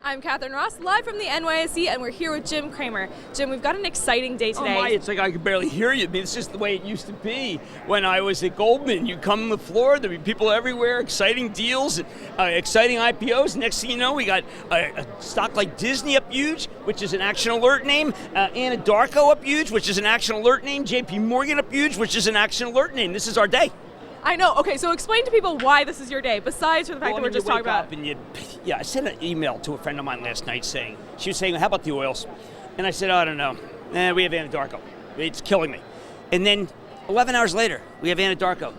I'm Catherine Ross, live from the NYSE, and we're here with Jim Cramer. Jim, we've got an exciting day today. Oh my, it's like I can barely hear you. I mean, it's just the way it used to be when I was at Goldman. You come on the floor, there'd be people everywhere, exciting deals, exciting IPOs. Next thing you know, we got a stock like Disney up huge, which is an action alert name, Anadarko up huge, which is an action alert name, JP Morgan up huge, which is an action alert name. This is our day. I know. Okay, so explain to people why this is your day, besides for the fact that we're just talking about. I sent an email to a friend of mine last night saying, she was saying, how about the oils? And I said, oh, I don't know. We have Anadarko. It's killing me. And then 11 hours later, we have Anadarko.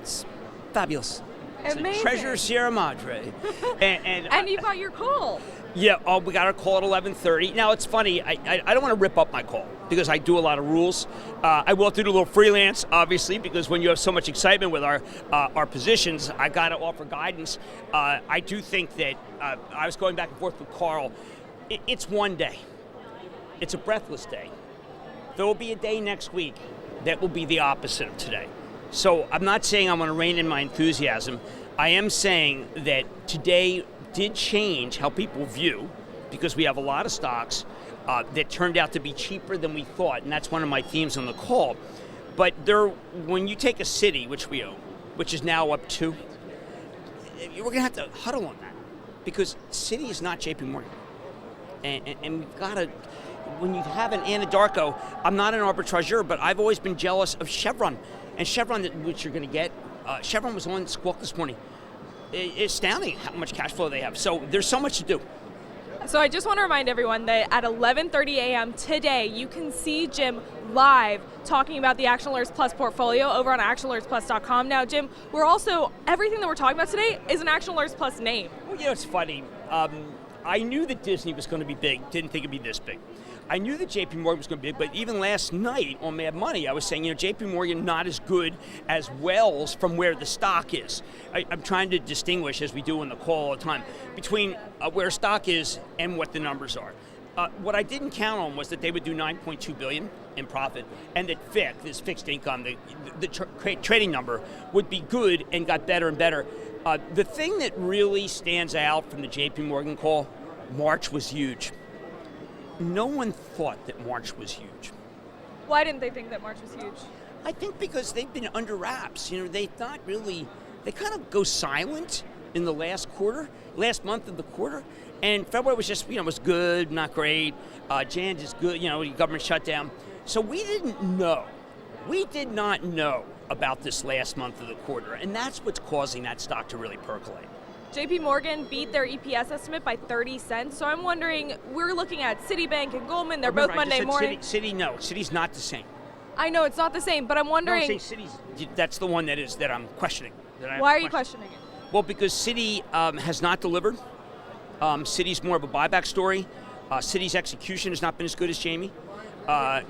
It's fabulous. Amazing. Treasure Sierra Madre. and you got your call. Yeah, we got our call at 11:30. Now, it's funny, I don't want to rip up my call because I do a lot of rules. I will have to do a little freelance, obviously, because when you have so much excitement with our positions, I got to offer guidance. I do think that I was going back and forth with Carl. It's one day. It's a breathless day. There will be a day next week that will be the opposite of today. So I'm not saying I'm going to rein in my enthusiasm. I am saying that today did change how people view, because we have a lot of stocks that turned out to be cheaper than we thought, and that's one of my themes on the call. But when you take a city, which we own, which is now up 2, we're going to have to huddle on that, because Citi is not JP Morgan. And we've got to, when you have an Anadarko, I'm not an arbitrageur, but I've always been jealous of Chevron. And Chevron, which you're going to get, Chevron was on Squawk this morning. It's astounding how much cash flow they have. So there's so much to do. So I just want to remind everyone that at 11:30 a.m. today, you can see Jim live talking about the Action Alerts Plus portfolio over on actionalertsplus.com. Now, Jim, everything that we're talking about today is an Action Alerts Plus name. Well, it's funny. I knew that Disney was going to be big. Didn't think it'd be this big. I knew that JP Morgan was going to be big, but even last night on Mad Money, I was saying, JP Morgan not as good as Wells from where the stock is. I'm trying to distinguish, as we do in the call all the time, between where stock is and what the numbers are. What I didn't count on was that they would do $9.2 billion in profit, and that FIC, this fixed income, the trading number, would be good and got better and better. The thing that really stands out from the JP Morgan call, March was huge. No one thought that March was huge. Why didn't they think that March was huge? I think because they've been under wraps. They kind of go silent in the last month of the quarter. And February was just, was good, not great. Jan is good, government shutdown. So we did not know about this last month of the quarter. And that's what's causing that stock to really percolate. JP Morgan beat their EPS estimate by 30 cents, so I'm wondering, we're looking at Citibank and Goldman, they're both Monday morning. Citi's not the same. I know it's not the same, but I'm wondering. No, Citi's, that's the one that I'm questioning. Why are you questioning it? Well, because Citi has not delivered. Citi's more of a buyback story. Citi's execution has not been as good as Jamie.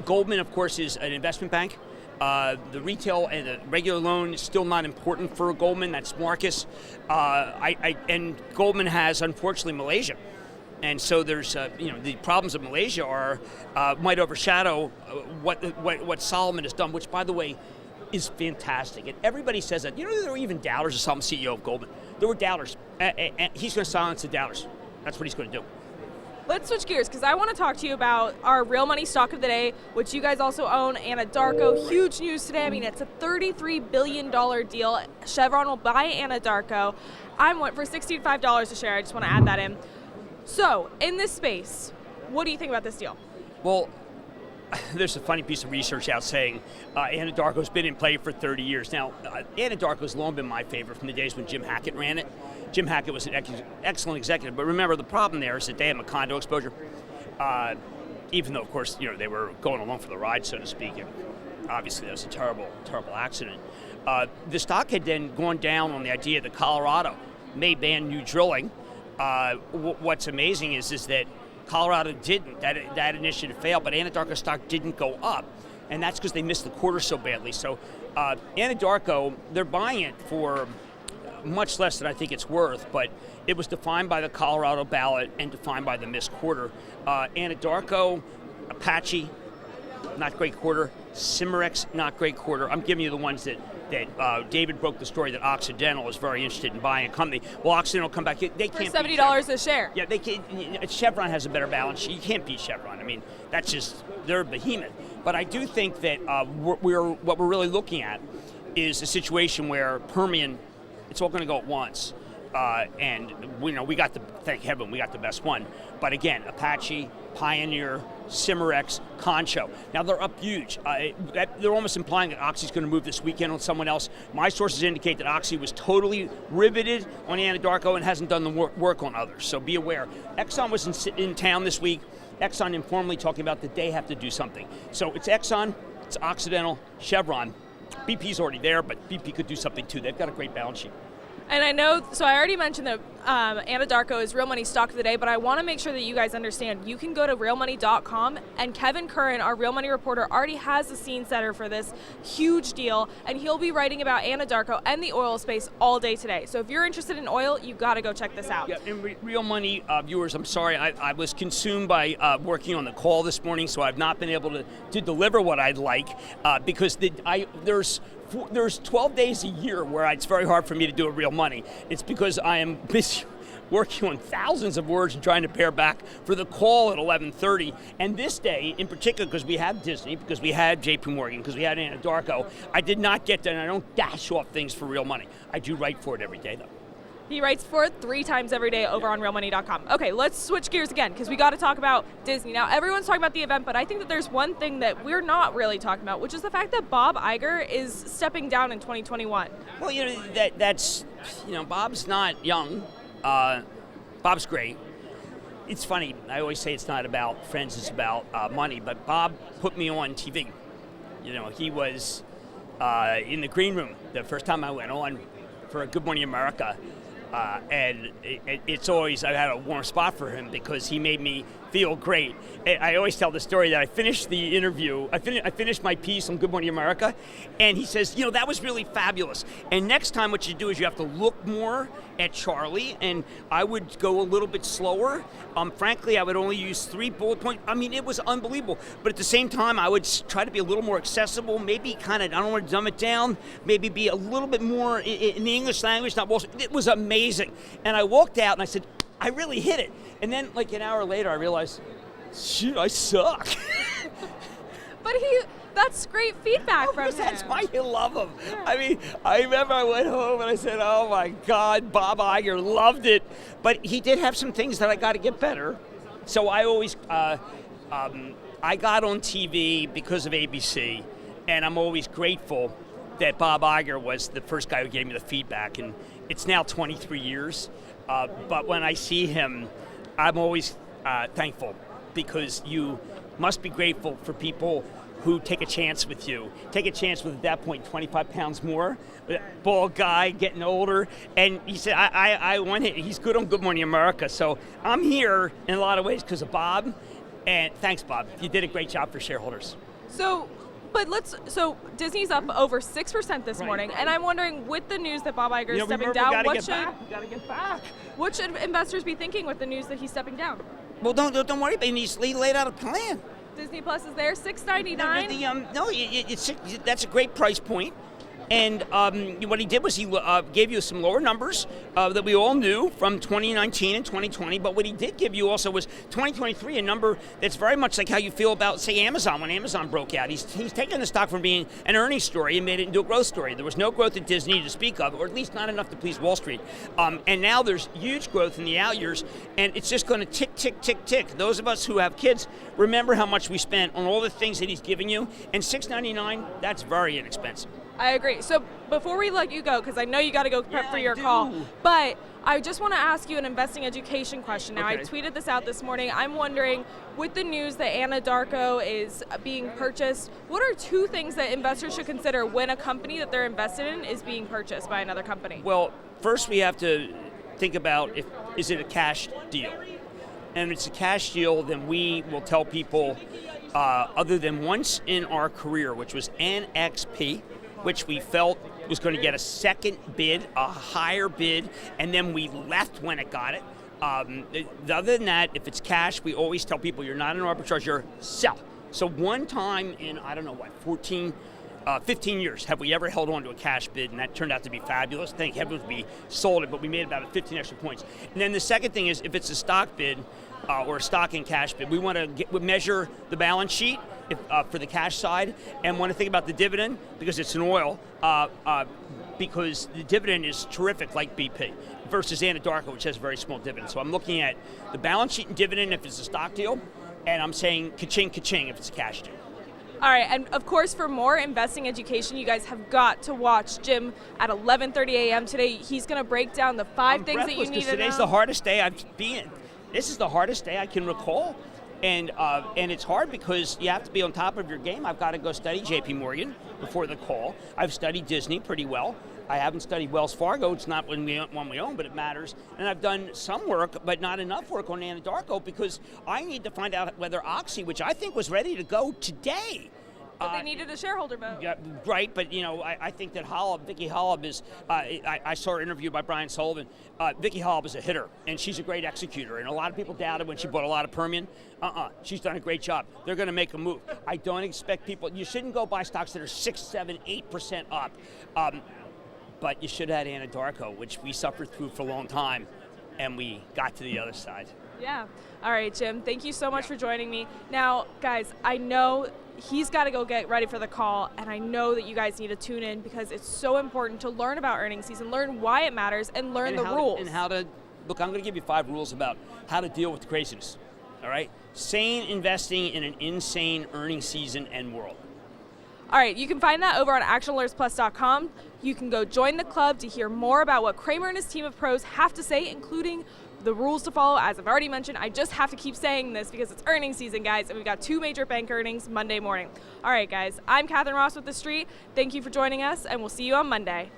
Goldman, of course, is an investment bank. The retail and the regular loan is still not important for Goldman. That's Marcus. And Goldman has, unfortunately, Malaysia. And so there's, the problems of Malaysia might overshadow what Solomon has done, which, by the way, is fantastic. And everybody says that. There were even doubters of some CEO of Goldman. There were doubters. And he's going to silence the doubters. That's what he's going to do. Let's switch gears, because I want to talk to you about our real money stock of the day, which you guys also own, Anadarko. Huge news today. I mean, it's a $33 billion deal. Chevron will buy Anadarko. I'm for $65 a share. I just want to add that in. So, in this space, what do you think about this deal? Well, there's a funny piece of research out saying Anadarko's been in play for 30 years. Now, Anadarko's long been my favorite from the days when Jim Hackett ran it. Jim Hackett was an excellent executive, but remember, the problem there is that they have a condo exposure, even though, of course, they were going along for the ride, so to speak, and obviously that was a terrible, terrible accident. The stock had then gone down on the idea that Colorado may ban new drilling. What's amazing is that Colorado didn't. That initiative failed, but Anadarko stock didn't go up, and that's because they missed the quarter so badly. So Anadarko, they're buying it for much less than I think it's worth, but it was defined by the Colorado ballot and defined by the missed quarter. Anadarko, Apache, not great quarter. Cimarex, not great quarter. I'm giving you the ones that that David broke the story that Occidental is very interested in buying a company. Well, Occidental come back. They For can't $70 a share. Yeah, they can't. Chevron has a better balance sheet. You can't beat Chevron. I mean, that's just, they're a behemoth. But I do think that what we're really looking at is a situation where Permian, it's all going to go at once. And we got thank heaven, we got the best one. But again, Apache, Pioneer, Cimarex, Concho. Now they're up huge. They're almost implying that Oxy's going to move this weekend on someone else. My sources indicate that Oxy was totally riveted on Anadarko and hasn't done the work on others. So be aware. Exxon was in town this week. Exxon informally talking about that they have to do something. So it's Exxon, it's Occidental, Chevron. BP's already there, but BP could do something too. They've got a great balance sheet. And I know, so I already mentioned that Anadarko is Real Money stock of the day, but I want to make sure that you guys understand. You can go to realmoney.com, and Kevin Curran, our Real Money reporter, already has the scene setter for this huge deal, and he'll be writing about Anadarko and the oil space all day today. So if you're interested in oil, you've got to go check this out. Yeah, and Real Money viewers, I'm sorry, I was consumed by working on the call this morning, so I've not been able to deliver what I'd like because there's 12 days a year where it's very hard for me to do a Real Money. It's because I am busy working on thousands of words and trying to pare back for the call at 11:30. And this day, in particular, because we had Disney, because we had JP Morgan, because we had Anadarko, I did not get to, and I don't dash off things for Real Money. I do write for it every day, though. He writes for it 3 times every day over on realmoney.com. Okay, let's switch gears again because we got to talk about Disney. Now, everyone's talking about the event, but I think that there's one thing that we're not really talking about, which is the fact that Bob Iger is stepping down in 2021. Well, that's Bob's not young. Bob's great. It's funny. I always say it's not about friends, it's about money. But Bob put me on TV. He was in the green room the first time I went on for Good Morning America. And it's always, I had a warm spot for him because he made me feel great. I always tell the story that I finished the interview, I finished my piece on Good Morning America, and he says, that was really fabulous. And next time what you do is you have to look more at Charlie, and I would go a little bit slower. Frankly, I would only use 3 bullet points. I mean, it was unbelievable. But at the same time, I would try to be a little more accessible, maybe kind of, I don't want to dumb it down, maybe be a little bit more in the English language, not Wall Street. It was amazing. And I walked out and I said, I really hit it. And then like an hour later, I realized, shoot, I suck. But that's great feedback from him. That's why you love him. Yeah. I mean, I remember I went home and I said, oh my God, Bob Iger loved it. But he did have some things that I got to get better. So I always, I got on TV because of ABC, and I'm always grateful that Bob Iger was the first guy who gave me the feedback. And it's now 23 years. But when I see him, I'm always thankful because you must be grateful for people who take a chance with you. Take a chance with, at that point, 25 pounds more. Bald guy, getting older. And he said, I want it. He's good on Good Morning America. So I'm here in a lot of ways because of Bob. And thanks, Bob. You did a great job for shareholders. So Disney's up over 6% this morning, and I'm wondering, with the news that Bob Iger is stepping down, what should investors be thinking with the news that he's stepping down? Well, don't worry. He laid out a plan. Disney Plus is there, $6.99. That's a great price point. And what he did was he gave you some lower numbers that we all knew from 2019 and 2020. But what he did give you also was 2023, a number that's very much like how you feel about, say, Amazon when Amazon broke out. He's taken the stock from being an earnings story and made it into a growth story. There was no growth at Disney to speak of, or at least not enough to please Wall Street. And now there's huge growth in the out years, and it's just going to tick, tick, tick, tick. Those of us who have kids remember how much we spent on all the things that he's giving you. And $6.99, that's very inexpensive. I agree. So before we let you go, because I know you got to go prep for your call, but I just want to ask you an investing education question. Now, okay. I tweeted this out this morning. I'm wondering, with the news that Anadarko is being purchased, what are 2 things that investors should consider when a company that they're invested in is being purchased by another company? Well, first we have to think about, is it a cash deal? And if it's a cash deal, then we will tell people, other than once in our career, which was NXP, which we felt was going to get a second bid, a higher bid, and then we left when it got it. Other than that, if it's cash, we always tell people you're not an arbitrage, you're sell. So one time in, 14 15 years have we ever held on to a cash bid, and that turned out to be fabulous. Thank heavens we sold it, but we made about 15 extra points. And then the second thing is, if it's a stock bid or a stock and cash bid, we want to measure the balance sheet for the cash side, and want to think about the dividend because it's an oil, because the dividend is terrific like BP versus Anadarko, which has a very small dividend. So I'm looking at the balance sheet and dividend if it's a stock deal, and I'm saying ka-ching, ka-ching if it's a cash deal. All right, and of course, for more investing education, you guys have got to watch Jim at 11:30 a.m. today. He's going to break down the 5 things that you need to know. Today's the hardest day I've been. This is the hardest day I can recall, and it's hard because you have to be on top of your game. I've got to go study J.P. Morgan before the call. I've studied Disney pretty well. I haven't studied Wells Fargo. It's not one we own, but it matters. And I've done some work, but not enough work on Anadarko because I need to find out whether Oxy, which I think was ready to go today. But they needed a shareholder vote. Yeah, right, but I think that Vicky Hollab is, I saw her interviewed by Brian Sullivan. Vicky Hollab is a hitter, and she's a great executor. And a lot of people doubted when she bought a lot of Permian. She's done a great job. They're going to make a move. I don't expect people, you shouldn't go buy stocks that are 6, 7, 8% up. But you should have had Anadarko, which we suffered through for a long time, and we got to the other side. Yeah. All right, Jim, thank you so much for joining me. Now, guys, I know he's got to go get ready for the call, and I know that you guys need to tune in because it's so important to learn about earnings season, learn why it matters, and learn the rules. And how to, look, I'm going to give you 5 rules about how to deal with the craziness, all right? Sane investing in an insane earnings season and world. All right, you can find that over on actionalertsplus.com. You can go join the club to hear more about what Cramer and his team of pros have to say, including the rules to follow. As I've already mentioned, I just have to keep saying this because it's earnings season, guys, and we've got 2 major bank earnings Monday morning. All right, guys, I'm Catherine Ross with TheStreet. Thank you for joining us, and we'll see you on Monday.